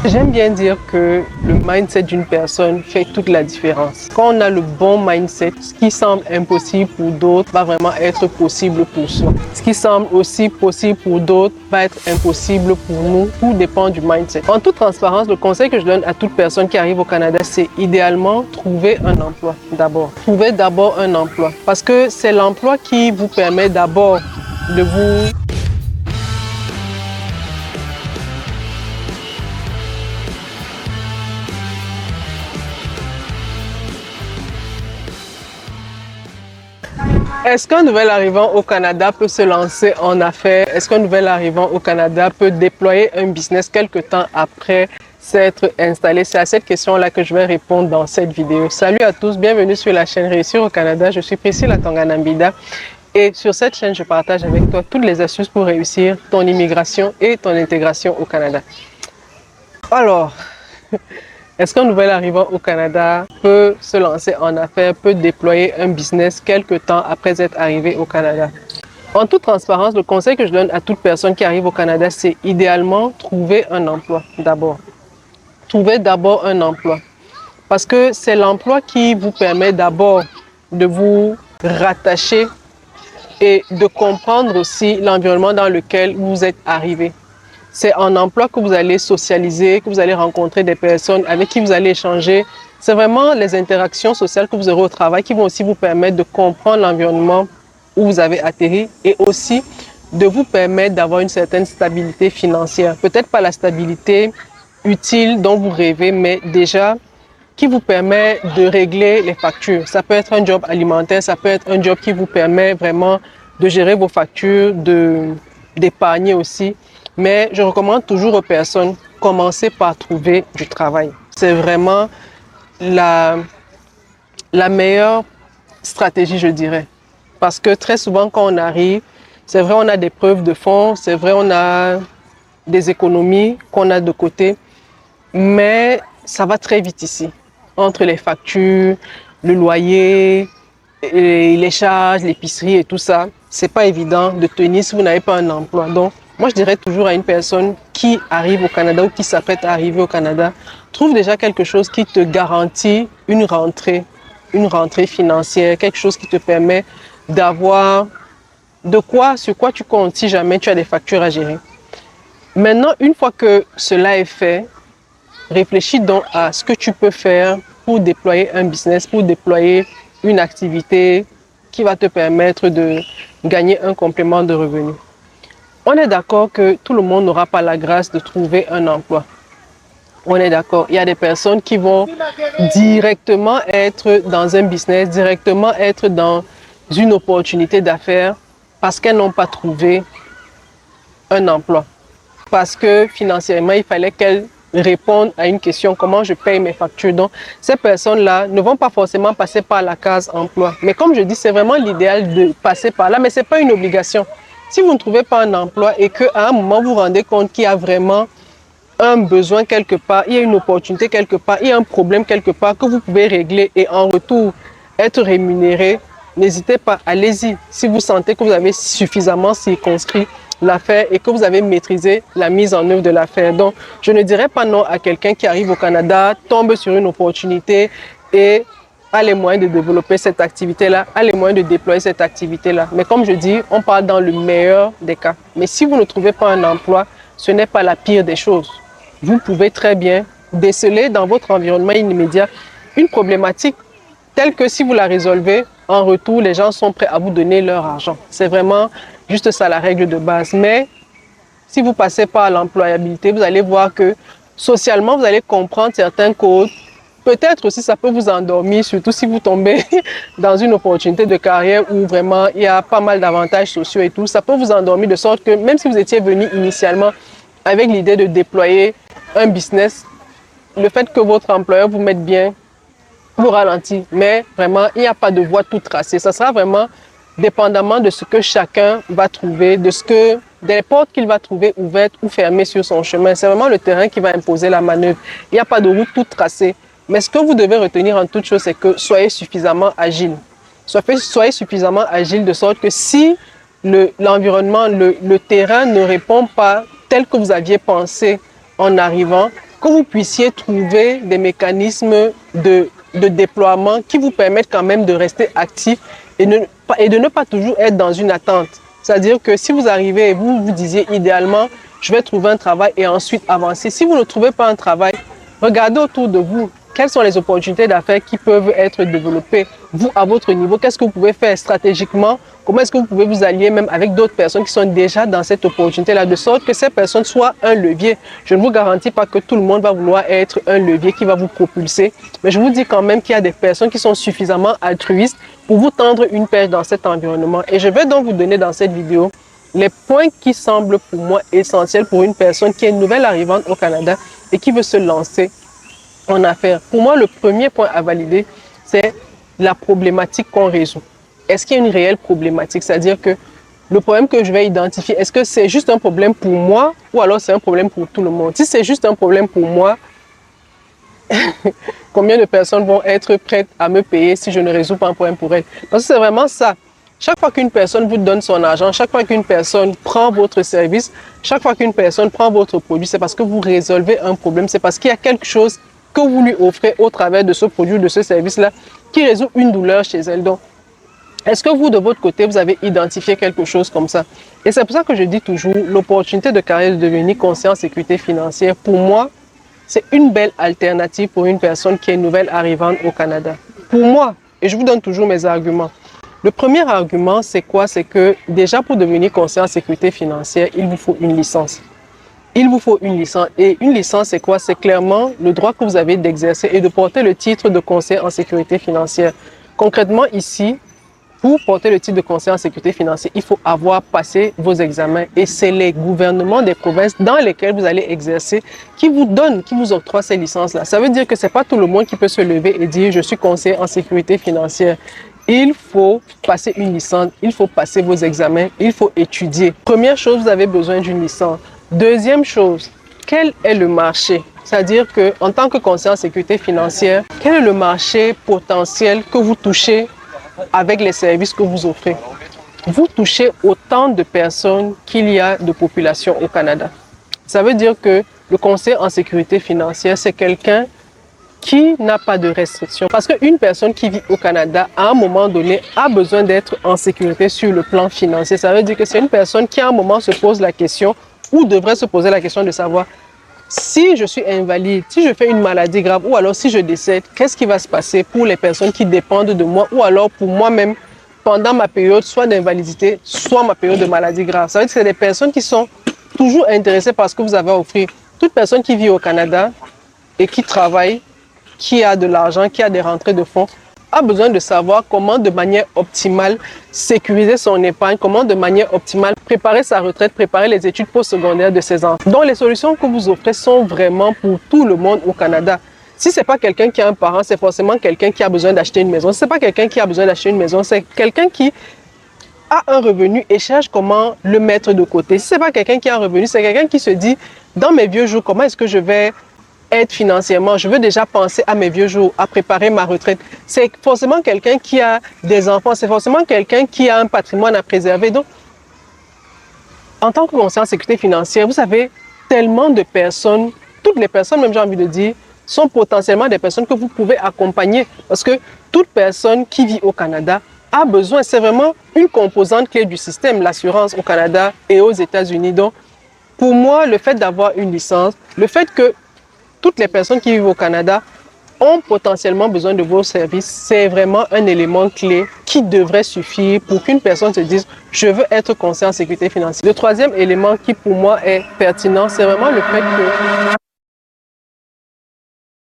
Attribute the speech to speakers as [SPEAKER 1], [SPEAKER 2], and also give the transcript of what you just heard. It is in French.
[SPEAKER 1] J'aime bien dire que le mindset d'une personne fait toute la différence. Quand on a le bon mindset, ce qui semble impossible pour d'autres va vraiment être possible pour soi. Ce qui semble aussi possible pour d'autres va être impossible pour nous. Tout dépend du mindset. En toute transparence, le conseil que je donne à toute personne qui arrive au Canada, c'est idéalement trouver un emploi d'abord. Trouvez d'abord un emploi parce que c'est l'emploi qui vous permet d'abord de vous Est-ce qu'un nouvel arrivant au Canada peut se lancer en affaires? Est-ce qu'un nouvel arrivant au Canada peut déployer un business quelque temps après s'être installé? C'est à cette question-là que je vais répondre dans cette vidéo. Salut à tous, bienvenue sur la chaîne Réussir au Canada. Je suis Priscilla Tanganambida et sur cette chaîne, je partage avec toi toutes les astuces pour réussir ton immigration et ton intégration au Canada. Alors, est-ce qu'un nouvel arrivant au Canada peut se lancer en affaires, peut déployer un business quelque temps après être arrivé au Canada? En toute transparence, le conseil que je donne à toute personne qui arrive au Canada, c'est idéalement trouver un emploi d'abord. Trouvez d'abord un emploi parce que c'est l'emploi qui vous permet d'abord de vous rattacher et de comprendre aussi l'environnement dans lequel vous êtes arrivé. C'est en emploi que vous allez socialiser, que vous allez rencontrer des personnes avec qui vous allez échanger. C'est vraiment les interactions sociales que vous aurez au travail qui vont aussi vous permettre de comprendre l'environnement où vous avez atterri et aussi de vous permettre d'avoir une certaine stabilité financière. Peut-être pas la stabilité utile dont vous rêvez, mais déjà qui vous permet de régler les factures. Ça peut être un job alimentaire, ça peut être un job qui vous permet vraiment de gérer vos factures, d'épargner aussi. Mais je recommande toujours aux personnes, commencer par trouver du travail. C'est vraiment la meilleure stratégie, je dirais. Parce que très souvent, quand on arrive, c'est vrai, on a des preuves de fonds, c'est vrai, on a des économies qu'on a de côté, mais ça va très vite ici. Entre les factures, le loyer, et les charges, l'épicerie et tout ça, c'est pas évident de tenir si vous n'avez pas un emploi. Donc, moi, je dirais toujours à une personne qui arrive au Canada ou qui s'apprête à arriver au Canada, trouve déjà quelque chose qui te garantit une rentrée financière, quelque chose qui te permet d'avoir sur quoi tu comptes si jamais tu as des factures à gérer. Maintenant, une fois que cela est fait, réfléchis donc à ce que tu peux faire pour déployer un business, pour déployer une activité qui va te permettre de gagner un complément de revenus. On est d'accord que tout le monde n'aura pas la grâce de trouver un emploi. On est d'accord. Il y a des personnes qui vont directement être dans un business, directement être dans une opportunité d'affaires parce qu'elles n'ont pas trouvé un emploi. Parce que financièrement, il fallait qu'elles répondent à une question, comment je paye mes factures. Donc, ces personnes-là ne vont pas forcément passer par la case emploi. Mais comme je dis, c'est vraiment l'idéal de passer par là, mais ce n'est pas une obligation. Si vous ne trouvez pas un emploi et qu'à un moment, vous vous rendez compte qu'il y a vraiment un besoin quelque part, il y a une opportunité quelque part, il y a un problème quelque part que vous pouvez régler et en retour être rémunéré, n'hésitez pas, allez-y. Si vous sentez que vous avez suffisamment circonscrit l'affaire et que vous avez maîtrisé la mise en œuvre de l'affaire. Donc, je ne dirais pas non à quelqu'un qui arrive au Canada, tombe sur une opportunité et a les moyens de développer cette activité-là, a les moyens de déployer cette activité-là. Mais comme je dis, on parle dans le meilleur des cas. Mais si vous ne trouvez pas un emploi, ce n'est pas la pire des choses. Vous pouvez très bien déceler dans votre environnement immédiat une problématique telle que si vous la résolvez, en retour, les gens sont prêts à vous donner leur argent. C'est vraiment juste ça la règle de base. Mais si vous passez par l'employabilité, vous allez voir que socialement, vous allez comprendre certains codes. Peut-être aussi ça peut vous endormir, surtout si vous tombez dans une opportunité de carrière où vraiment il y a pas mal d'avantages sociaux et tout. Ça peut vous endormir de sorte que même si vous étiez venu initialement avec l'idée de déployer un business, le fait que votre employeur vous mette bien vous ralentit. Mais vraiment, il n'y a pas de voie toute tracée. Ça sera vraiment dépendamment de ce que chacun va trouver, des portes qu'il va trouver ouvertes ou fermées sur son chemin. C'est vraiment le terrain qui va imposer la manœuvre. Il n'y a pas de route toute tracée. Mais ce que vous devez retenir en toute chose, c'est que soyez suffisamment agile. Soyez suffisamment agile de sorte que si l'environnement, le terrain ne répond pas tel que vous aviez pensé en arrivant, que vous puissiez trouver des mécanismes de déploiement qui vous permettent quand même de rester actif et de ne pas toujours être dans une attente. C'est-à-dire que si vous arrivez et vous vous disiez idéalement, je vais trouver un travail et ensuite avancer. Si vous ne trouvez pas un travail, regardez autour de vous. Quelles sont les opportunités d'affaires qui peuvent être développées, vous, à votre niveau? Qu'est-ce que vous pouvez faire stratégiquement? Comment est-ce que vous pouvez vous allier même avec d'autres personnes qui sont déjà dans cette opportunité-là, de sorte que ces personnes soient un levier? Je ne vous garantis pas que tout le monde va vouloir être un levier qui va vous propulser, mais je vous dis quand même qu'il y a des personnes qui sont suffisamment altruistes pour vous tendre une perche dans cet environnement. Et je vais donc vous donner dans cette vidéo les points qui semblent pour moi essentiels pour une personne qui est une nouvelle arrivante au Canada et qui veut se lancer en affaires. Pour moi, le premier point à valider, c'est la problématique qu'on résout. Est-ce qu'il y a une réelle problématique? C'est-à-dire que le problème que je vais identifier, est-ce que c'est juste un problème pour moi ou alors c'est un problème pour tout le monde? Si c'est juste un problème pour moi, combien de personnes vont être prêtes à me payer si je ne résous pas un problème pour elles? Parce que c'est vraiment ça. Chaque fois qu'une personne vous donne son argent, chaque fois qu'une personne prend votre service, chaque fois qu'une personne prend votre produit, c'est parce que vous résolvez un problème, c'est parce qu'il y a quelque chose que vous lui offrez au travers de ce produit ou de ce service-là qui résout une douleur chez elle. Donc, est-ce que vous, de votre côté, vous avez identifié quelque chose comme ça? Et c'est pour ça que je dis toujours, l'opportunité de carrière de devenir conseiller en sécurité financière, pour moi, c'est une belle alternative pour une personne qui est nouvelle arrivante au Canada. Pour moi, et je vous donne toujours mes arguments. Le premier argument, c'est quoi? C'est que déjà pour devenir conseiller en sécurité financière, il vous faut une licence. Il vous faut une licence. Et une licence, c'est quoi? C'est clairement le droit que vous avez d'exercer et de porter le titre de conseiller en sécurité financière. Concrètement, ici, pour porter le titre de conseiller en sécurité financière, il faut avoir passé vos examens. Et c'est les gouvernements des provinces dans lesquels vous allez exercer qui vous donnent, qui vous octroient ces licences-là. Ça veut dire que ce n'est pas tout le monde qui peut se lever et dire « je suis conseiller en sécurité financière ». Il faut passer une licence, il faut passer vos examens, il faut étudier. Première chose, vous avez besoin d'une licence. Deuxième chose, quel est le marché? C'est-à-dire qu'en tant que conseiller en sécurité financière, quel est le marché potentiel que vous touchez avec les services que vous offrez? Vous touchez autant de personnes qu'il y a de population au Canada. Ça veut dire que le conseiller en sécurité financière, c'est quelqu'un qui n'a pas de restrictions. Parce qu'une personne qui vit au Canada, à un moment donné, a besoin d'être en sécurité sur le plan financier. Ça veut dire que c'est une personne qui, à un moment, se pose la question ou devrait se poser la question de savoir si je suis invalide, si je fais une maladie grave ou alors si je décède, qu'est-ce qui va se passer pour les personnes qui dépendent de moi ou alors pour moi-même pendant ma période soit d'invalidité, soit ma période de maladie grave. Ça veut dire que c'est des personnes qui sont toujours intéressées par ce que vous avez à offrir. Toute personne qui vit au Canada et qui travaille, qui a de l'argent, qui a des rentrées de fonds, a besoin de savoir comment de manière optimale sécuriser son épargne, comment de manière optimale préparer sa retraite, préparer les études postsecondaires de ses enfants. Donc les solutions que vous offrez sont vraiment pour tout le monde au Canada. Si ce n'est pas quelqu'un qui a un parent, c'est forcément quelqu'un qui a besoin d'acheter une maison. Si ce n'est pas quelqu'un qui a besoin d'acheter une maison, c'est quelqu'un qui a un revenu et cherche comment le mettre de côté. Si ce n'est pas quelqu'un qui a un revenu, c'est quelqu'un qui se dit, dans mes vieux jours, comment est-ce que je vais être financièrement, je veux déjà penser à mes vieux jours, à préparer ma retraite. C'est forcément quelqu'un qui a des enfants, c'est forcément quelqu'un qui a un patrimoine à préserver. Donc, en tant que conseiller en sécurité financière, vous avez tellement de personnes, toutes les personnes, même j'ai envie de dire, sont potentiellement des personnes que vous pouvez accompagner. Parce que toute personne qui vit au Canada a besoin, c'est vraiment une composante clé du système, l'assurance au Canada et aux États-Unis. Donc, pour moi, le fait d'avoir une licence, le fait que toutes les personnes qui vivent au Canada ont potentiellement besoin de vos services, c'est vraiment un élément clé qui devrait suffire pour qu'une personne se dise « je veux être conseiller en sécurité financière ». Le troisième élément qui pour moi est pertinent, c'est vraiment le fait que